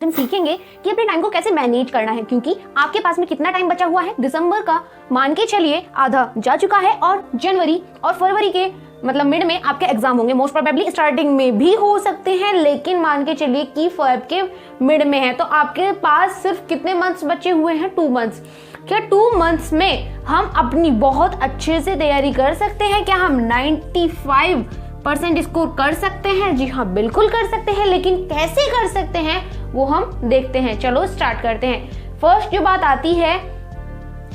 हम सीखेंगे कि अपने टाइम को कैसे मैनेज करना है, क्योंकि आपके पास में कितना टाइम बचा हुआ है। दिसंबर का मान के चलिए आधा जा चुका है और जनवरी और फरवरी के मतलब मिड में आपके एग्जाम होंगे। मोस्ट प्रोबेबली स्टार्टिंग में भी हो सकते हैं, लेकिन मान के चलिए कि फेब के मिड में है, तो आपके पास सिर्फ कितने मंथ्स बचे हुए हैं? 2 मंथ्स। क्या 2 मंथ्स में हम अपनी बहुत अच्छे से तैयारी कर सकते हैं? क्या हम 95% स्कोर कर सकते हैं? जी हाँ, बिल्कुल कर सकते हैं, लेकिन कैसे कर सकते हैं वो हम देखते हैं। चलो स्टार्ट करते हैं। फर्स्ट जो बात आती है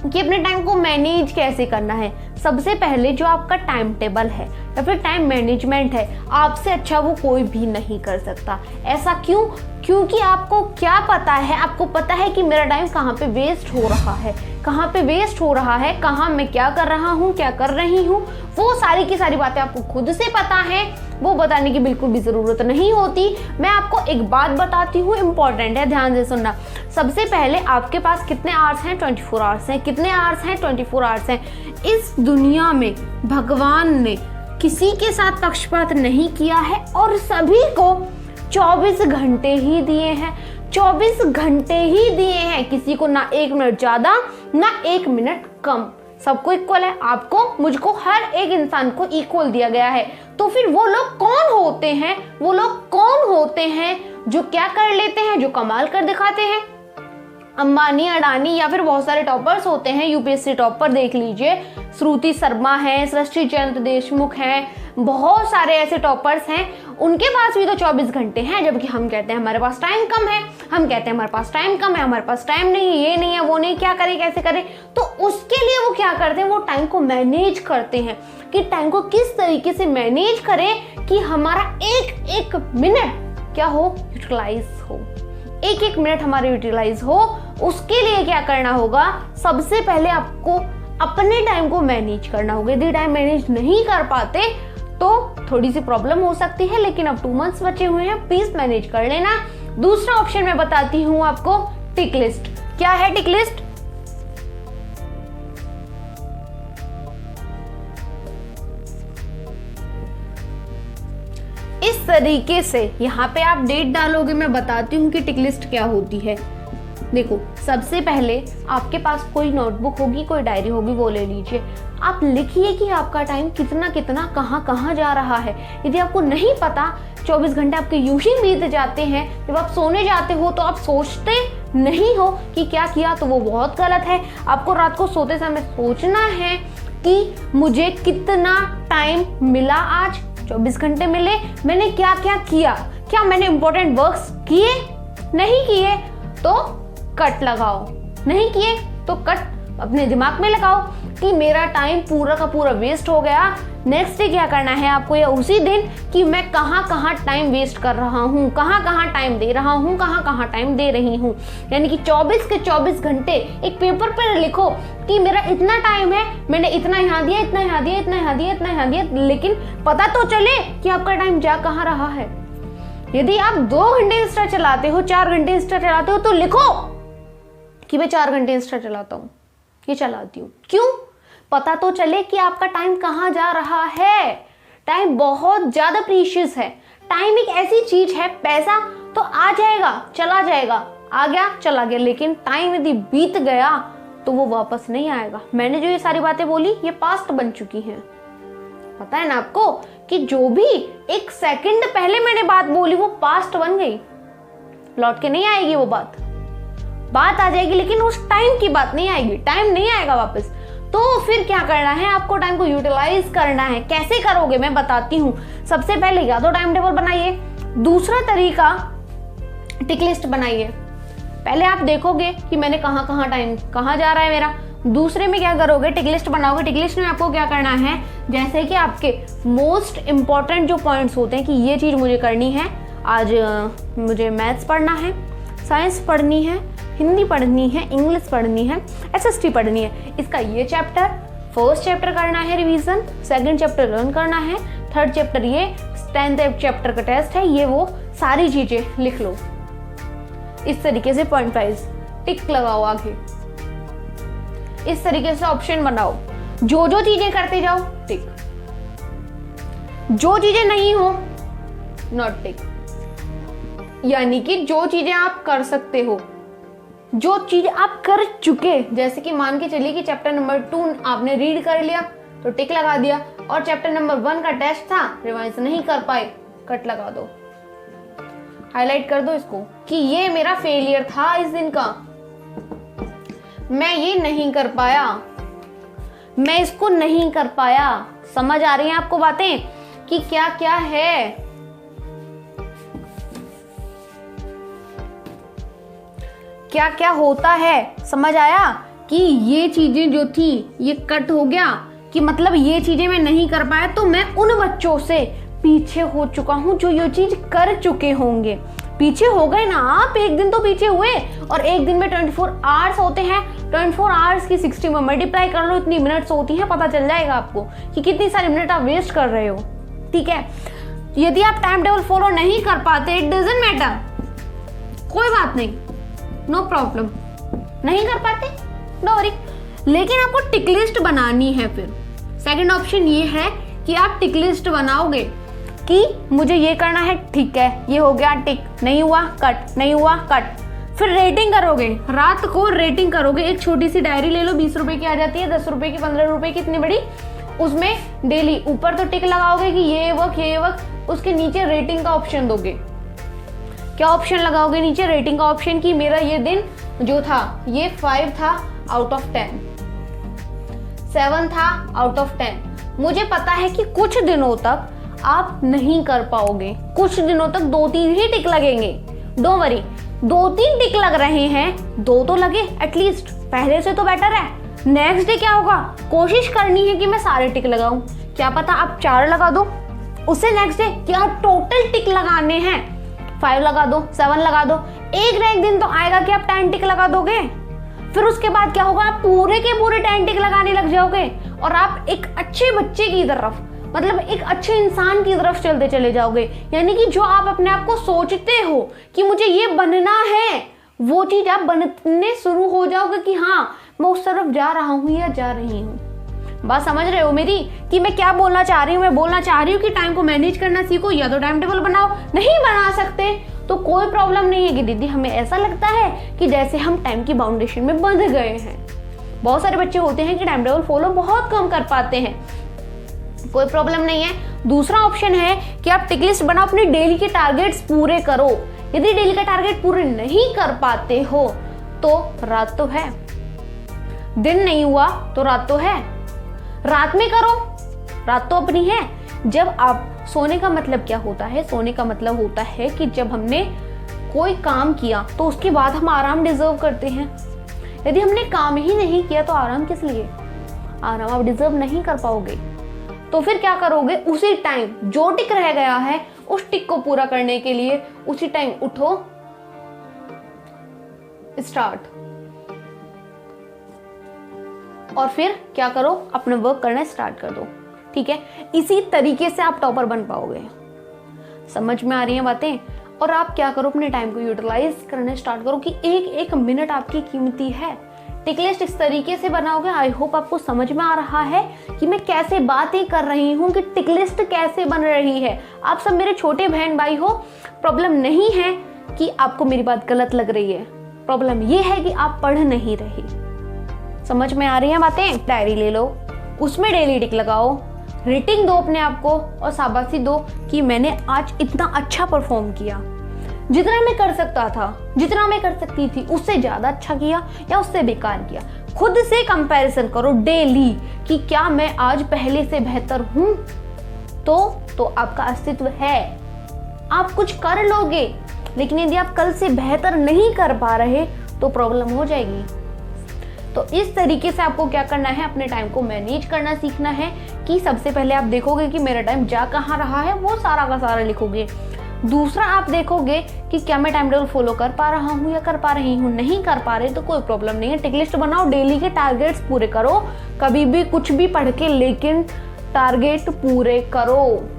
कि अपने टाइम को मैनेज कैसे करना है। सबसे पहले जो आपका टाइम टेबल है या फिर टाइम मैनेजमेंट है, आपसे अच्छा वो कोई भी नहीं कर सकता। ऐसा क्यों? क्योंकि आपको क्या पता है, आपको पता है कि मेरा टाइम कहाँ पे वेस्ट हो रहा है, कहाँ पे वेस्ट हो रहा है, कहाँ मैं क्या कर रहा हूँ, क्या कर रही हूँ, वो सारी की सारी बातें आपको खुद से पता है। वो बताने की बिल्कुल भी जरूरत नहीं होती। मैं आपको एक बात बताती हूँ, इंपॉर्टेंट है, ध्यान से सुनना। सबसे पहले आपके पास कितने आवर्स हैं? 24 आवर्स हैं। कितने आवर्स हैं? 24 आवर्स हैं। इस दुनिया में भगवान ने किसी के साथ पक्षपात नहीं किया है और सभी को 24 घंटे ही दिए हैं। 24 घंटे ही दिए हैं, किसी को ना 1 मिनट ज्यादा ना 1 मिनट कम। सबको इक्वल है, आपको, मुझको, हर एक इंसान को इक्वल दिया गया है। तो फिर वो लोग कौन होते हैं? वो लोग कौन होते हैं जो क्या कर लेते हैं, जो कमाल कर दिखाते हैं? अंबानी, अडानी या फिर बहुत सारे टॉपर्स होते हैं। यूपीएससी टॉपर देख लीजिए, श्रुति शर्मा है, सृष्टि चंद्र देशमुख हैं, बहुत सारे ऐसे टॉपर्स हैं। उनके पास भी तो 24 घंटे हैं, जबकि हम कहते हैं हमारे पास टाइम कम है। हम कहते हैं हमारे पास टाइम कम है, हमारे पास टाइम नहीं है, ये नहीं है, वो नहीं, क्या करें, कैसे करें? तो उसके लिए वो क्या करते हैं? वो टाइम को मैनेज करते हैं कि टाइम को किस तरीके से मैनेज करें कि हमारा एक एक मिनट क्या हो, यूटिलाइज हो, एक एक मिनट हमारे यूटिलाइज हो। उसके लिए क्या करना होगा? सबसे पहले आपको अपने टाइम को मैनेज करना होगा। यदि टाइम मैनेज नहीं कर पाते तो थोड़ी सी प्रॉब्लम हो सकती है, लेकिन अब 2 मंथ्स बचे हुए हैं, प्लीज मैनेज कर लेना। दूसरा ऑप्शन मैं बताती हूँ आपको, टिक लिस्ट। क्या है टिक लिस्ट? इस तरीके से यहाँ पे आप डेट डालोगे। मैं बताती हूँ कि टिक लिस्ट क्या होती है। देखो, सबसे पहले आपके पास कोई नोटबुक होगी, कोई डायरी होगी, वो ले लीजिए। आप लिखिए कि आपका टाइम कितना कितना कहाँ कहाँ जा रहा है। यदि आपको नहीं पता, 24 घंटे आपके यूं ही बीत जाते हैं, जब आप सोने जाते हो तो आप सोचते नहीं हो कि क्या किया, तो वो बहुत गलत है। आपको रात को सोते समय सोचना है कि मुझे कितना टाइम मिला, आज 24 घंटे मिले, मैंने क्या क्या किया, क्या मैंने इंपॉर्टेंट वर्क्स किए, नहीं किए तो कट लगाओ, नहीं किए तो कट अपने दिमाग में लगाओ कि मेरा टाइम पूरा का पूरा वेस्ट हो गया। नेक्स्ट डे क्या करना है आपको, या उसी दिन, कि मैं कहाँ कहाँ टाइम वेस्ट कर रहा हूँ, कहाँ कहाँ टाइम दे रहा हूँ, कहाँ कहाँ टाइम दे रही हूँ। यानी कि 24 के 24 घंटे एक पेपर पर लिखो कि मेरा इतना टाइम है, मैंने इतना यहाँ दिया, इतना यहाँ दिया, इतना यहाँ दिया, इतना यहाँ दिया, लेकिन पता तो चले कि आपका टाइम जा कहाँ रहा है। यदि आप 2 घंटे इंस्टा चलाते हो, 4 घंटे इंस्टा चलाते हो, तो लिखो कि मैं 4 घंटे इंस्टा चलाता हूँ, ये चलाती हूँ। क्यों? पता तो चले कि आपका टाइम कहाँ जा रहा है। टाइम बहुत ज्यादा प्रीशियस है। टाइम एक ऐसी चीज है, पैसा तो आ जाएगा, चला जाएगा, आ गया, चला गया, लेकिन टाइम यदि बीत गया तो वो वापस नहीं आएगा। मैंने जो ये सारी बातें बोली, ये पास्ट बन चुकी हैं। पता है ना आपको कि जो भी 1 सेकंड पहले मैंने बात बोली, वो पास्ट बन गई, लौट के नहीं आएगी। वो बात आ जाएगी, लेकिन उस टाइम की बात नहीं आएगी, टाइम नहीं आएगा वापस। तो फिर क्या करना है? आपको टाइम को यूटिलाइज करना है। कैसे करोगे मैं बताती हूँ। सबसे पहले या तो टाइम टेबल बनाइए, दूसरा तरीका टिक लिस्ट बनाइए। पहले आप देखोगे कि मैंने कहाँ कहाँ टाइम कहाँ जा रहा है मेरा। दूसरे में क्या करोगे? टिक लिस्ट बनाओगे। टिक लिस्ट में आपको क्या करना है, जैसे कि आपके मोस्ट इंपॉर्टेंट जो पॉइंट्स होते हैं कि ये चीज मुझे करनी है, आज मुझे मैथ्स पढ़ना है, साइंस पढ़नी है, हिंदी पढ़नी है, इंग्लिश पढ़नी है, एसएसटी पढ़नी है, इसका ये चैप्टर, फर्स्ट चैप्टर करना है रिवीजन, सेकंड चैप्टर लर्न करना है, थर्ड चैप्टर ये, 10th चैप्टर का टेस्ट है, ये वो सारी चीजें लिख लो। इस तरीके से पॉइंट वाइज टिक लगाओ आगे। इस तरीके से ऑप्शन बनाओ, जो जो चीजें करते जाओ टिक, जो चीजें नहीं हो नॉट टिक। यानी कि जो चीजें आप कर सकते हो, जो चीज आप कर चुके, जैसे कि मान के चलिए कि चैप्टर नंबर 2 आपने रीड कर लिया तो टिक लगा दिया, और चैप्टर नंबर 1 का टेस्ट था, रिवाइज नहीं कर पाए, कट लगा दो, हाईलाइट कर दो इसको कि ये मेरा फेलियर था इस दिन का, मैं ये नहीं कर पाया, मैं इसको नहीं कर पाया। समझ आ रही हैं आपको बातें कि क्या क्या है? क्या क्या होता है? समझ आया कि ये चीजें जो थी ये कट हो गया, कि मतलब ये चीजें मैं नहीं कर पाया तो मैं उन बच्चों से पीछे हो चुका हूं जो ये चीज कर चुके होंगे। पीछे हो गए ना आप, एक दिन तो पीछे हुए, और एक दिन में 24 आवर्स होते हैं, 24 आवर्स की 60 में मल्टीप्लाई कर लो, इतनी मिनट्स होती हैं, पता चल जाएगा आपको कि कितनी सारी मिनट आप वेस्ट कर रहे हो। ठीक है, यदि आप टाइम टेबल फॉलो नहीं कर पाते, इट डजंट मैटर, कोई बात नहीं, नो प्रॉब्लम, नहीं कर पाते नो वरी, लेकिन आपको टिक लिस्ट बनानी है। फिर सेकंड ऑप्शन ये है कि आप टिक लिस्ट बनाओगे कि मुझे ये करना है, ठीक है, ये हो गया टिक, नहीं हुआ कट, नहीं हुआ कट। फिर रेटिंग करोगे, रात को रेटिंग करोगे, एक छोटी सी डायरी ले लो, 20 रुपए की आ जाती है, 10 रुपए की, 15 रुपए की, इतनी बड़ी, उसमें डेली ऊपर तो टिक लगाओगे कि ये वर्क, उसके नीचे रेटिंग का ऑप्शन दोगे। क्या ऑप्शन लगाओगे नीचे? रेटिंग का ऑप्शन कि मेरा ये दिन जो था ये 5 था आउट ऑफ 10, 7 था आउट ऑफ 10। मुझे पता है कि कुछ दिनों तक आप नहीं कर पाओगे, कुछ दिनों तक 2-3 ही टिक लगेंगे, डोंट वरी, 2-3 टिक लग रहे हैं, 2 तो लगे एटलीस्ट, पहले से तो बेटर है। नेक्स्ट डे क्या होगा? कोशिश करनी है कि मैं सारे टिक लगाऊं, क्या पता आप 4 लगा दो, उससे नेक्स्ट डे क्या टोटल टिक लगाने हैं, 5 लगा दो, 7 लगा दो, एक ना एक दिन तो आएगा कि आप 10 टिक लगा दोगे। फिर उसके बाद क्या होगा? आप पूरे के पूरे 10 टिक लगाने लग जाओगे, और आप एक अच्छे बच्चे की तरफ, मतलब एक अच्छे इंसान की तरफ चलते चले जाओगे। यानी कि जो आप अपने आप को सोचते हो कि मुझे ये बनना है, वो चीज आप बनने शुरू हो जाओगे कि हाँ मैं उस तरफ जा रहा हूँ या जा रही हूँ। बात समझ रहे हो मेरी कि मैं क्या बोलना चाह रही हूँ? मैं बोलना चाह रही हूँ कि टाइम को मैनेज करना सीखो, या तो टाइम टेबल बनाओ, नहीं बना सकते तो कोई प्रॉब्लम नहीं है कि दीदी हमें ऐसा लगता है कि जैसे हम टाइम की बाउंडेशन में बंध गए हैं। बहुत सारे बच्चे होते हैं कि टाइम टेबल फॉलो बहुत कम कर पाते हैं, कोई प्रॉब्लम नहीं है। दूसरा ऑप्शन है कि आप टिक लिस्ट बनाओ, अपने डेली के टारगेट्स पूरे करो। यदि डेली का टारगेट पूरे नहीं कर पाते हो तो रात तो है, दिन नहीं हुआ तो रात तो है, रात में करो, रात तो अपनी है। जब आप सोने का मतलब क्या होता है? सोने का मतलब होता है कि जब हमने कोई काम किया तो उसके बाद हम आराम डिजर्व करते हैं। यदि हमने काम ही नहीं किया तो आराम किस लिए? आराम आप डिजर्व नहीं कर पाओगे। तो फिर क्या करोगे? उसी टाइम जो टिक रह गया है उस टिक को पूरा करने के लिए उसी टाइम उठो, स्टार्ट, और फिर क्या करो? अपना वर्क करना स्टार्ट कर दो। ठीक है, इसी तरीके से आप टॉपर बन पाओगे। समझ में आ रही हैं बातें? और आप क्या करो? अपने टाइम को यूटिलाइज करना स्टार्ट करो कि एक एक मिनट आपकी कीमती है। टिक लिस्ट इस तरीके से बनाओगे। आई होप आपको समझ में आ रहा है कि मैं कैसे बातें कर रही हूँ, कि टिक लिस्ट कैसे बन रही है। आप सब मेरे छोटे बहन भाई हो, प्रॉब्लम नहीं है कि आपको मेरी बात गलत लग रही है, प्रॉब्लम ये है कि आप पढ़ नहीं रहे। समझ में आ रही हैं बातें? डायरी ले लो, उसमें डेली टिक लगाओ, रेटिंग दो अपने आप को और शाबाशी दो कि मैंने आज इतना अच्छा परफॉर्म किया, जितना मैं कर सकता था, जितना मैं कर सकती थी उससे ज्यादा अच्छा किया या उससे बेकार किया। खुद से कंपैरिजन करो डेली कि क्या मैं आज पहले से बेहतर हूं, तो आपका अस्तित्व है, आप कुछ कर लोगे। लेकिन यदि आप कल से बेहतर नहीं कर पा रहे तो प्रॉब्लम हो जाएगी। तो इस तरीके से आपको क्या करना है? अपने टाइम को मैनेज करना सीखना है कि सबसे पहले आप देखोगे कि मेरा टाइम जा कहाँ रहा है, वो सारा का सारा लिखोगे। दूसरा, आप देखोगे कि क्या मैं टाइम टेबल फॉलो कर पा रहा हूँ या कर पा रही हूँ। नहीं कर पा रहे तो कोई प्रॉब्लम नहीं है, टिक लिस्ट बनाओ, डेली के टारगेट्स पूरे करो। कभी भी कुछ भी पढ़ के लेकिन टारगेट पूरे करो।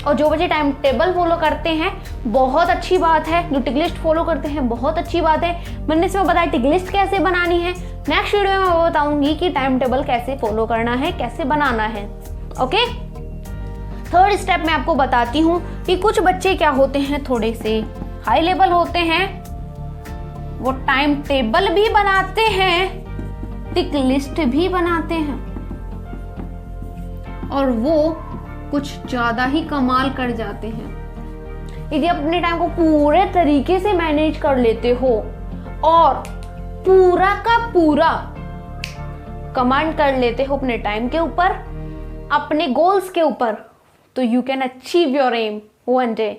और जो बच्चे टाइम टेबल फॉलो करते हैं बहुत अच्छी बात है, जो टिक लिस्ट फॉलो करते हैं बहुत अच्छी बात है। मैंने इसमें बताया टिक लिस्ट कैसे बनानी है। नेक्स्ट वीडियो में मैं बताऊंगी कि टाइम टेबल कैसे फॉलो करना है, कैसे बनाना है। ओके, थर्ड स्टेप मैं आपको बताती हूँ कि कुछ बच्चे क्या होते हैं, थोड़े से हाई लेवल होते हैं वो टाइम टेबल भी बनाते हैं, टिक लिस्ट भी बनाते हैं, और वो कुछ ज्यादा ही कमाल कर जाते हैं। यदि आप अपने टाइम को पूरे तरीके से मैनेज कर लेते हो और पूरा का पूरा कमांड कर लेते हो अपने टाइम के ऊपर, अपने गोल्स के ऊपर, तो you can achieve your aim one day.